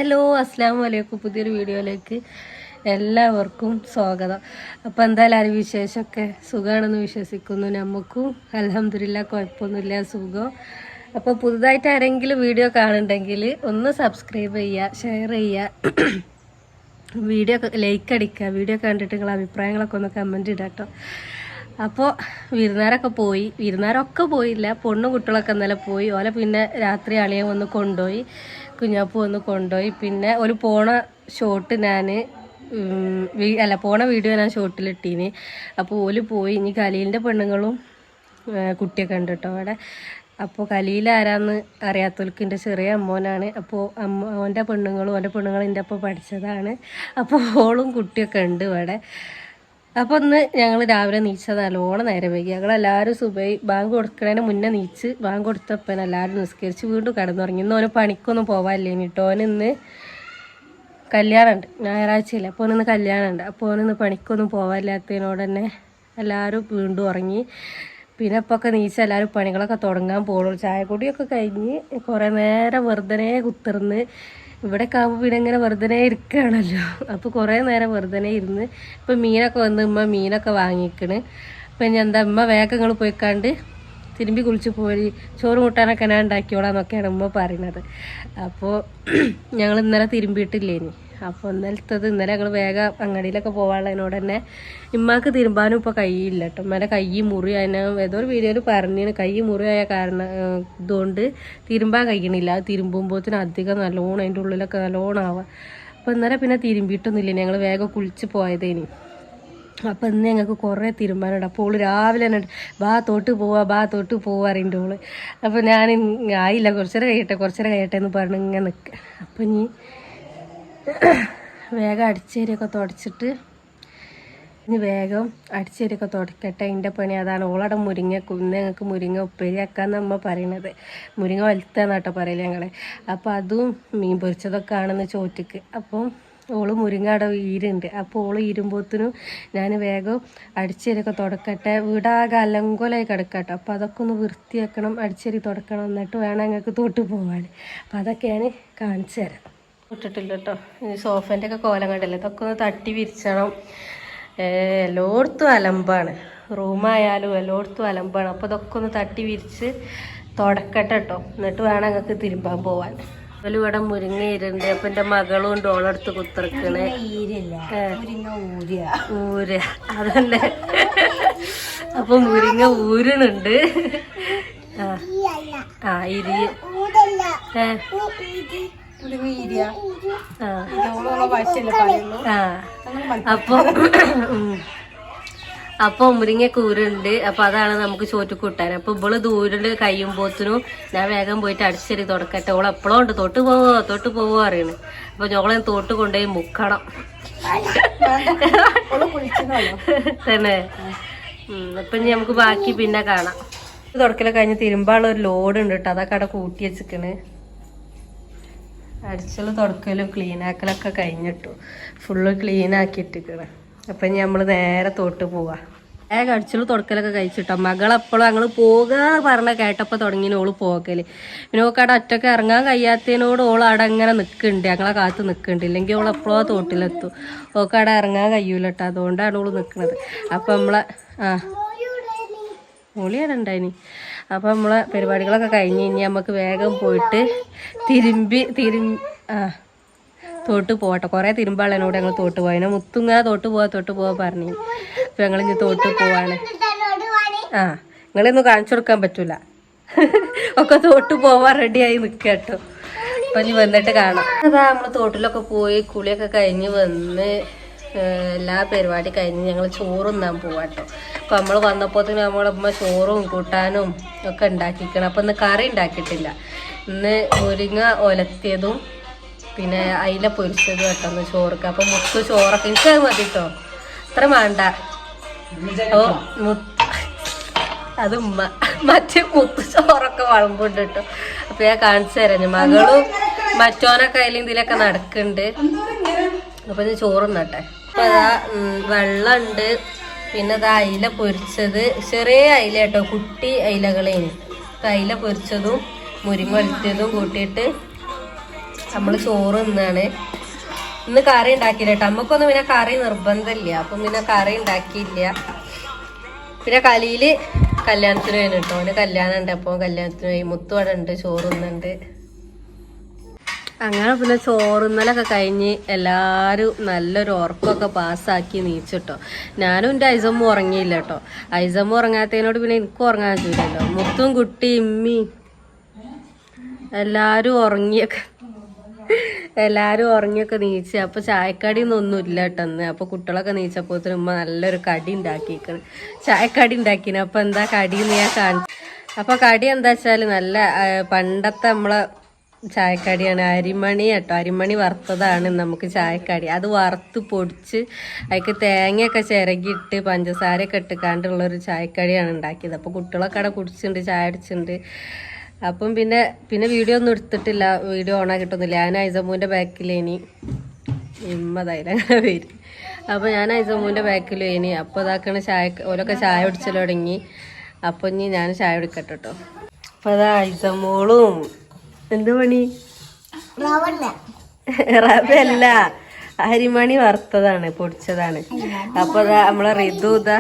Hello അസ്സലാമു അലൈക്കും. പുതിയൊരു വീഡിയോയിലേക്ക് എല്ലാവർക്കും സ്വാഗതം. അപ്പോൾ എന്തായാലും വിശേഷമൊക്കെ സുഖമാണെന്ന് വിശ്വസിക്കുന്നു. നമുക്കും അൽഹംദുലില്ലാ കുഴപ്പമൊന്നുമില്ല, സുഖം. അപ്പോൾ പുതുതായിട്ട് ആരെങ്കിലും വീഡിയോ കാണുന്നുണ്ടെങ്കിൽ ഒന്ന് സബ്സ്ക്രൈബ് ചെയ്യുക, ഷെയർ ചെയ്യുക, വീഡിയോ ലൈക്ക് അടിക്കുക. വീഡിയോ കണ്ടിട്ട് നിങ്ങളുടെ അഭിപ്രായങ്ങളൊക്കെ ഒന്ന് കമൻറ്റ് ഇടാം കേട്ടോ. അപ്പോൾ വിരുന്നാരൊക്കെ പോയില്ല, പൊണ്ണും കുട്ടികളൊക്കെ ഇന്നലെ പോയി. ഓലെ പിന്നെ രാത്രി അളിയൻ വന്ന് കൊണ്ടുപോയി, കുഞ്ഞാപ്പ് വന്ന് കൊണ്ടുപോയി. പിന്നെ ഒരു പോണ ഷോട്ട് പോണ വീഡിയോ ഞാൻ ഷോട്ടിലിട്ടീന്. അപ്പോൾ ഓല് പോയി. ഇനി കലീലിൻ്റെ പെണ്ണുങ്ങളും കുട്ടിയൊക്കെ ഉണ്ട് കേട്ടോ അവിടെ. അപ്പോൾ കലീൽ ആരാന്ന് അറിയാത്തവർക്ക് എൻ്റെ ചെറിയ അമ്മോനാണ്. അപ്പോൾ ഓൻ്റെ പെണ്ണുങ്ങളും എൻ്റെ ഒപ്പം പഠിച്ചതാണ്. അപ്പോൾ ഓളും കുട്ടിയൊക്കെ ഉണ്ട് ഇവിടെ. അപ്പോൾ ഒന്ന് ഞങ്ങൾ രാവിലെ നീച്ചത് നല്ലോണം നേരം വൈകി. ഞങ്ങളെല്ലാവരും സുബഹി ബാങ്ക് കൊടുക്കുന്നതിന് മുന്നേ നീച്ച് ബാങ്ക് കൊടുത്തപ്പോൾ എല്ലാവരും നിസ്കരിച്ച് വീണ്ടും കിടന്നുറങ്ങി. ഇന്ന് ഓന് പണിക്കൊന്നും പോകാനില്ലേ കേട്ടോ. ഓനിന്ന് കല്യാണമുണ്ട്, ഞായറാഴ്ചയില്ല. അപ്പോൾ ഓനിന്ന് കല്യാണമുണ്ട്. അപ്പോൾ ഓനിന്ന് പണിക്കൊന്നും പോകാനില്ലാത്തതിനോട് തന്നെ എല്ലാവരും വീണ്ടും ഉറങ്ങി. പിന്നെ ഇപ്പോൾ നീച്ച് എല്ലാവരും പണികളൊക്കെ തുടങ്ങാൻ പോകുള്ളൂ. ചായപ്പൊടിയൊക്കെ കഴിഞ്ഞ് കുറേ നേരം വെറുതെ കുത്തിർന്ന്. ഇവിടെയൊക്കെ ആകുമ്പോൾ പിന്നെ ഇങ്ങനെ വെറുതെ ഇരിക്കുകയാണല്ലോ. അപ്പോൾ കുറേ നേരം വെറുതെ ഇരുന്ന്. ഇപ്പം മീനൊക്കെ വന്ന് മീനൊക്കെ വാങ്ങിക്കണ്. അപ്പം എന്താ വേഗം നിങ്ങൾ പോയിക്കാണ്ട് തിരുമ്പി കുളിച്ച് പോയി ചോറ് കൂട്ടാനൊക്കെ ഞാൻ ഉണ്ടാക്കിയോളാന്നൊക്കെയാണ് പറയുന്നത്. അപ്പോൾ ഞങ്ങൾ ഇന്നലെ തിരുമ്പിയിട്ടില്ലേനി. അപ്പോൾ ഇന്നലെ ഞങ്ങൾ വേഗം അങ്ങടിയിലൊക്കെ പോകാനുള്ളതിനോട് തന്നെ ഇമ്മാക്ക് തിരുമ്പാനും ഇപ്പോൾ കഴിയില്ല കേട്ടോ. ഉമ്മേൻ്റെ കൈ മുറി അതിന് ഏതോ ഒരു വീഡിയോയിൽ പറഞ്ഞിന് കൈ മുറിയായ കാരണം ഇതുകൊണ്ട് തിരുമ്പാൻ കഴിയണില്ല. അത് തിരുമ്പുമ്പോഴത്തേന് അധികം നല്ലോണം അതിൻ്റെ ഉള്ളിലൊക്കെ നല്ലോണം ആവാം. അപ്പോൾ ഇന്നലെ പിന്നെ തിരുമ്പിയിട്ടൊന്നുമില്ല, ഞങ്ങൾ വേഗം കുളിച്ച് പോയതേനി. അപ്പം ഇന്ന് ഞങ്ങൾക്ക് കുറേ തിരുമ്പാനുണ്ട്. അപ്പോൾ ഓള് രാവിലെ തന്നെ ബാ തോട്ട് പോവാ അറിയണ്ട ഓള്. അപ്പോൾ ഞാൻ ആയില്ല, കുറച്ചേരം കഴിയട്ടെ എന്ന് പറഞ്ഞ് ഇങ്ങനെ നിൽക്കുക. അപ്പം ഇനി വേഗം അടിച്ചേരിയൊക്കെ തുടച്ചിട്ട് വേഗം അടിച്ചേരിയൊക്കെ തുടക്കട്ടെ. അതിൻ്റെ പണി അതാണ്. ഓളവിടെ ഞങ്ങൾക്ക് മുരിങ്ങ ഉപ്പേരിയാക്കാന്ന് അമ്മ പറയണത്. മുരിങ്ങ വലുത്താന്നാട്ടോ പറയല് ഞങ്ങളെ. അപ്പോൾ അതും മീൻ പൊരിച്ചതൊക്കെ ആണെന്ന് ചോറ്റിക്ക്. അപ്പം ഓള് മുരിങ്ങ അവിടെ ഈരുണ്ട്. അപ്പോൾ ഓള് ഈരുമ്പോഴത്തേനും ഞാൻ വേഗം അടിച്ചേരിയൊക്കെ തുടക്കട്ടെ. വീടാകെ അലങ്കോലായി കിടക്കട്ടോ. അപ്പോൾ അതൊക്കെ ഒന്ന് വൃത്തിയാക്കണം, അടിച്ചേരി തുടക്കണം, എന്നിട്ട് വേണം ഞങ്ങൾക്ക് തോട്ട് പോകാൻ. അപ്പം അതൊക്കെ ഞാൻ കാണിച്ചു തരാം. ഇട്ടിട്ടില്ല കേട്ടോ. ഈ സോഫേൻ്റെ ഒക്കെ കോലം കണ്ടില്ല, ഇതൊക്കെ ഒന്ന് തട്ടി വിരിച്ചണം. എല്ലായിടത്തും അലമ്പാണ്, റൂമായാലും എല്ലായിടത്തും അലമ്പാണ്. അപ്പോൾ ഇതൊക്കെ ഒന്ന് തട്ടി വിരിച്ച് തുടക്കട്ടെ കേട്ടോ. എന്നിട്ട് വേണം ഞങ്ങൾക്ക് തിരുമ്പാൻ പോവാൻ. അതിൽ ഇവിടെ മുരിങ്ങ ഇരുണ്ട്. അപ്പം എൻ്റെ മകളും ഉണ്ട് ഓളെടുത്ത് കുത്തിറക്കണേ. ഊര അതന്നെ. അപ്പം മുരിങ്ങ ഊരണുണ്ട്. ഇരി അപ്പോൾ മുരിങ്ങ കൂരുണ്ട്. അപ്പോൾ അതാണ് നമുക്ക് ചോറ്റ് കൂട്ടാൻ. അപ്പോൾ ഇവള് ദൂരം കഴിയുമ്പോത്തിനും ഞാൻ വേഗം പോയിട്ട് അടിച്ചേരി തുടക്കട്ടെ. ഓൾ എപ്പോഴും ഉണ്ട് തൊട്ട് പോവോ അറിയണ്. അപ്പോൾ ഞങ്ങളെ തോട്ട് കൊണ്ടുപോയി മുക്കണം തന്നെ. അപ്പം ഇനി നമുക്ക് ബാക്കി പിന്നെ കാണാം. തുടക്കലൊക്കെ കഴിഞ്ഞ് തിരുമ്പാനുള്ള ഒരു ലോഡ് ഉണ്ട് കേട്ടോ. അതൊക്കെ അവിടെ കൂട്ടി വെച്ചിക്കണ്. അടിച്ചലും തുടക്കലും ക്ലീനാക്കലൊക്കെ കഴിഞ്ഞിട്ടു. ഫുള്ള് ക്ലീനാക്കിയിട്ടിരിക്കണ്. അപ്പം ഇനി നമ്മൾ നേരെ തോട്ട് പോവാ. വേഗം അടിച്ചലും തുടക്കലൊക്കെ കഴിച്ചിട്ടോ. മകളെപ്പോഴും ഞങ്ങൾ പോകുക പറഞ്ഞ കേട്ടപ്പോൾ തുടങ്ങിന് ഓള് പോകല്. പിന്നെ ഓൾക്ക് അവിടെ ഒറ്റക്ക് ഇറങ്ങാൻ കഴിയാത്തതിനോട് ഓൾ അവിടെ അങ്ങനെ നിൽക്കുന്നുണ്ട്, ഞങ്ങളെ കാത്ത് നിൽക്കുന്നുണ്ട്. ഇല്ലെങ്കിൽ ഓൾ എപ്പോഴോ തോട്ടിലെത്തും. ഓൾക്ക് അവിടെ ഇറങ്ങാൻ കഴിയൂല കേട്ടോ. അതുകൊണ്ടാണ് ഓള് നിൽക്കുന്നത്. അപ്പം നമ്മളെ ഒളിയാടുണ്ടായിനി. അപ്പം നമ്മളെ പരിപാടികളൊക്കെ കഴിഞ്ഞ് ഇനി നമുക്ക് വേഗം പോയിട്ട് തോട്ട് പോകട്ടെ. കുറേ തിരുമ്പാളനോട് ഞങ്ങൾ തോട്ട് പോയതിനെ മുത്തുങ്ങ തോട്ട് പോവാ പറഞ്ഞു. അപ്പം ഞങ്ങളിഞ്ഞ് തോട്ട് പോവാണ്. നിങ്ങളൊന്നും കാണിച്ചു കൊടുക്കാൻ പറ്റൂല, ഒക്കെ തോട്ട് പോവാൻ റെഡിയായി നിൽക്കുക കേട്ടോ. അപ്പം ഇനി വന്നിട്ട് കാണാം. അതാ നമ്മൾ തോട്ടിലൊക്കെ പോയി കുളിയൊക്കെ കഴിഞ്ഞ് വന്ന് എല്ലാ പരിപാടി കഴിഞ്ഞ് ഞങ്ങൾ ചോറുന്നാൻ പോവാട്ടോ. അപ്പം നമ്മൾ വന്നപ്പോൾ തന്നെ നമ്മളമ്മ ചോറും കൂട്ടാനും ഒക്കെ ഉണ്ടാക്കിക്കണം. അപ്പം ഇന്ന് കറി ഉണ്ടാക്കിയിട്ടില്ല. ഇന്ന് മുരിങ്ങ ഒലത്തിയതും പിന്നെ അയില പൊരിച്ചതും കേട്ടോ ചോറൊക്കെ. അപ്പം മുത്ത് ചോറൊക്കെ എനിക്ക് അത് മതി കേട്ടോ, അത്ര വേണ്ട. അത് മറ്റേ മുത്ത് ചോറൊക്കെ വളമ്പുണ്ട് കേട്ടോ. അപ്പം ഞാൻ കാണിച്ചു തരാം. മകളും മറ്റോനൊക്കെ അതിലും ഇതിലൊക്കെ നടക്കുന്നുണ്ട്. അപ്പം ഇത് ചോറുന്നട്ടെ. അപ്പം അതാ വെള്ളമുണ്ട്. പിന്നെ അത് അയില പൊരിച്ചത്, ചെറിയ അയില കേട്ടോ, കുട്ടി അയിലകളേന്. അയില പൊരിച്ചതും മുരിങ്ങ ഒലത്തിയതും കൂട്ടിയിട്ട് നമ്മൾ ചോറ് തിന്നാണ്. ഇന്ന് കറി ഉണ്ടാക്കിയില്ല കേട്ടോ. അമ്മക്കൊന്നും പിന്നെ കറി നിർബന്ധമില്ല, അപ്പം പിന്നെ കറി ഉണ്ടാക്കിയില്ല. പിന്നെ കലിയില് കല്യാണത്തിന് പോയിന് കേട്ടോ. അവന് കല്യാണം ഉണ്ട്, അപ്പോൾ കല്യാണത്തിന് പോയി. മുത്തുവട ഉണ്ട്, ചോറുന്നുണ്ട്. അങ്ങനെ പിന്നെ ചോറുന്നലൊക്കെ കഴിഞ്ഞ് എല്ലാവരും നല്ലൊരു ഉറക്കമൊക്കെ പാസ്സാക്കി നീച്ചിട്ടോ. ഞാനും എൻ്റെ ഐസമ്മ ഉറങ്ങിയില്ല കേട്ടോ. ഐസമ്മ ഉറങ്ങാത്തതിനോട് പിന്നെ എനിക്കും ഉറങ്ങാൻ പറ്റില്ലല്ലോ. മുത്തും കുട്ടി ഇമ്മി എല്ലാവരും ഉറങ്ങിയൊക്കെ നീച്ച്. അപ്പോൾ ചായക്കടിയൊന്നും ഇല്ല കേട്ടെന്ന്. അപ്പോൾ കുട്ടികളൊക്കെ നീച്ചപ്പോഴത്തേനും ഉമ്മ നല്ലൊരു കടി ഉണ്ടാക്കിയിരിക്കണം, ചായക്കടി ഉണ്ടാക്കിന്. അപ്പോൾ എന്താ കടിയെന്ന് ഞാൻ കാണിച്ചു. അപ്പോൾ കടി എന്താ വെച്ചാൽ നല്ല പണ്ടത്തെ നമ്മളെ ചായക്കടിയാണ്. അരിമണി കേട്ടോ, അരിമണി വറുത്തതാണ് നമുക്ക് ചായക്കടി. അത് വറുത്ത് പൊടിച്ച് അതിക്ക് തേങ്ങയൊക്കെ ചിരകിയിട്ട് പഞ്ചസാരയൊക്കെ ഇട്ടുകാണ്ടുള്ളൊരു ചായക്കടിയാണ് ഉണ്ടാക്കിയത്. അപ്പോൾ കുട്ടികളൊക്കെ അവിടെ കുടിച്ചിട്ടുണ്ട്, ചായ അടിച്ചിട്ടുണ്ട്. അപ്പം പിന്നെ വീഡിയോ ഒന്നും എടുത്തിട്ടില്ല, വീഡിയോ ഓണാക്കിയിട്ടൊന്നുമില്ല. ഞാൻ ഐസമ്മൂൻ്റെ ബാക്കിലേനി, ഇമ്മതായില്ല വരും. അപ്പോൾ ഞാൻ ഐസമ്മൂൻ്റെ ബാക്കിലേനി. അപ്പോൾ ഇതാക്കണ ഓലൊക്കെ ചായ കുടിച്ചൽ തുടങ്ങി. അപ്പോൾ ഇനി ഞാൻ ചായ കുടിക്കട്ടെ കേട്ടോ. അപ്പോൾ അതാ ഐസമ്മോളും എന്ത് പണി? റവല്ല, അരിമണി വറുത്തതാണ്, പൊടിച്ചതാണ്. അപ്പോൾ അതാ നമ്മളെ ഋതു ഇതാ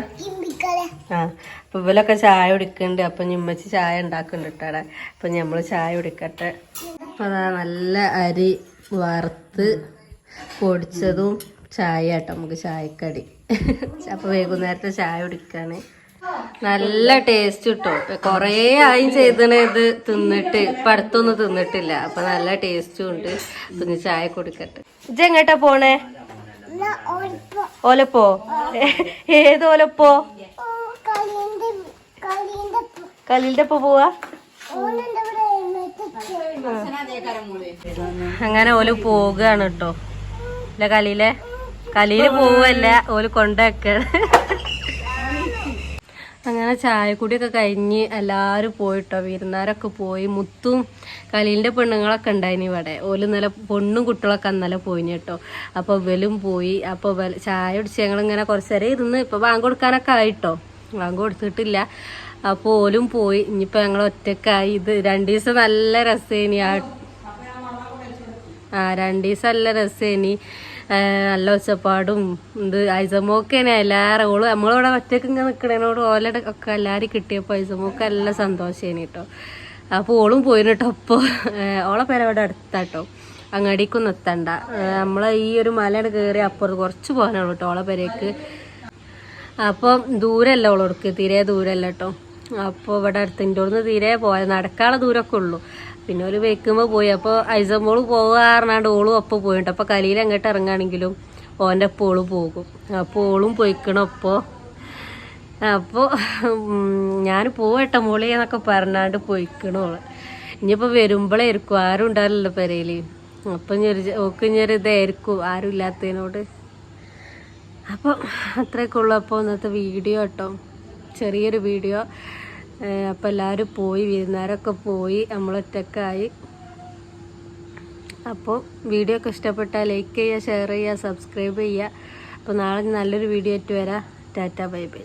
അപ്പൊ ഇവലൊക്കെ ചായ കുടിക്കുന്നുണ്ട്. അപ്പൊ ഉമ്മച്ചി ചായ ഉണ്ടാക്കുന്നുണ്ട് കേട്ടാ. അപ്പൊ നമ്മള് ചായ കുടിക്കട്ടെ. അപ്പൊ അതാ നല്ല അരി വറുത്ത് പൊടിച്ചതും ചായ കേട്ടോ നമുക്ക് ചായക്കടി. അപ്പൊ വൈകുന്നേരത്തെ ചായ കുടിക്കാണ്. നല്ല ടേസ്റ്റ് കിട്ടും. കൊറേ ആയും ചെയ്തണ ഇത് തിന്നിട്ട്, ഇപ്പൊ അടുത്തൊന്നും തിന്നിട്ടില്ല. അപ്പൊ നല്ല ടേസ്റ്റും ഉണ്ട്. അപ്പൊ ഇനി ചായ കുടിക്കട്ടെ. ഇജ്ജ് എങ്ങോട്ടാ പോണേ? ഓലപ്പോ? ഏത് ഓലപ്പോ? കലിന്റെ ഒപ്പം പോവാ. അങ്ങനെ ഓല് പോകുകയാണ് കേട്ടോ. അല്ല കലിയില് പോവല്ല, ഓല് കൊണ്ടാക്കാണ്. അങ്ങനെ ചായക്കുടിയൊക്കെ കഴിഞ്ഞ് എല്ലാവരും പോയിട്ടോ. വിരുന്നാരൊക്കെ പോയി. മുത്തും കലീലിൻ്റെ പെണ്ണുങ്ങളൊക്കെ ഉണ്ടായിന് ഇവിടെ. ഓല് ഇന്നലെ പെണ്ണും കുട്ടികളൊക്കെ അന്നലെ പോയിന് കേട്ടോ. അപ്പോൾ ഇവലും പോയി. അപ്പോൾ ചായ കുടിച്ച് ഞങ്ങളിങ്ങനെ കുറച്ച് നേരം ഇരുന്ന്. ഇപ്പോൾ ബാങ്ക് കൊടുക്കാനൊക്കെ ആയിട്ടോ, ബാങ്ക് കൊടുത്തിട്ടില്ല. അപ്പോൾ ഓലും പോയി. ഇനിയിപ്പോൾ ഞങ്ങൾ ഒറ്റക്കായി. ഇത് 2 ദിവസം നല്ല രസേനി. 2 ദിവസം നല്ല രസേനി. നല്ല ഒച്ചപ്പാടും ഇത് ഐസമോക്കേനെ എല്ലാവരും. ഓള് നമ്മളിവിടെ ഒറ്റയ്ക്ക് ഇങ്ങനെ നിൽക്കണേനോട് ഓലയുടെ ഒക്കെ എല്ലാവരും കിട്ടിയപ്പോൾ ഐസമോക്ക് നല്ല സന്തോഷേനി കേട്ടോ. അപ്പോൾ ഓളും പോയിന് കേട്ടോ. അപ്പോൾ ഓളെ പേര് ഇവിടെ അടുത്താട്ടോ, അങ്ങാടിക്കൊന്നും എത്തണ്ട. നമ്മളെ ഈ ഒരു മലയുടെ കയറി അപ്പുറത്ത് കുറച്ച് പോകാനുള്ളൂ കേട്ടോ ഓളെ പേരേക്ക്. അപ്പം ദൂരമല്ല ഓളോടക്ക്, തീരെ ദൂരമല്ല കേട്ടോ. അപ്പോൾ ഇവിടെ അടുത്തിൻ്റെ അവിടുന്ന് തീരെ പോയാൽ നടക്കാനുള്ള ദൂരമൊക്കെ ഉള്ളൂ. പിന്നെ ഒരു വെക്കുമ്പോൾ പോയി. അപ്പോൾ ഐസമ്മോള് പോകാറുണ്ട് ഓളും ഒപ്പം പോയിട്ട്. അപ്പോൾ കലിയിൽ എങ്ങോട്ട് ഇറങ്ങുകയാണെങ്കിലും ഓൻ്റെ ഒപ്പം ഓള് പോകും. അപ്പോൾ ഓളും പോയിക്കണം. അപ്പോൾ ഞാൻ പോവട്ടെ മോളി എന്നൊക്കെ പറഞ്ഞാണ്ട് പോയിക്കണോള്. ഇനിയിപ്പോൾ വരുമ്പോഴേ ആയിരിക്കും, ആരും ഉണ്ടാവില്ലല്ലോ പെരയിൽ. അപ്പം ഓക്ക് ഇഞ്ഞൊരു ഇതായിരിക്കും ആരും ഇല്ലാത്തതിനോട്. അപ്പം അത്രയൊക്കെ ഉള്ളൂ. അപ്പോൾ ഇന്നത്തെ വീഡിയോ കേട്ടോ, ചെറിയൊരു വീഡിയോ. അപ്പോൾ എല്ലാവരും പോയി, വിരുന്നാരൊക്കെ പോയി, നമ്മളൊറ്റക്കായി. അപ്പോൾ വീഡിയോ ഒക്കെ ഇഷ്ടപ്പെട്ടാൽ ലൈക്ക് ചെയ്യുക, ഷെയർ ചെയ്യുക, സബ്സ്ക്രൈബ് ചെയ്യുക. അപ്പോൾ നാളെ നല്ലൊരു വീഡിയോ ആയിട്ട് വരാം. Tata, bye bye.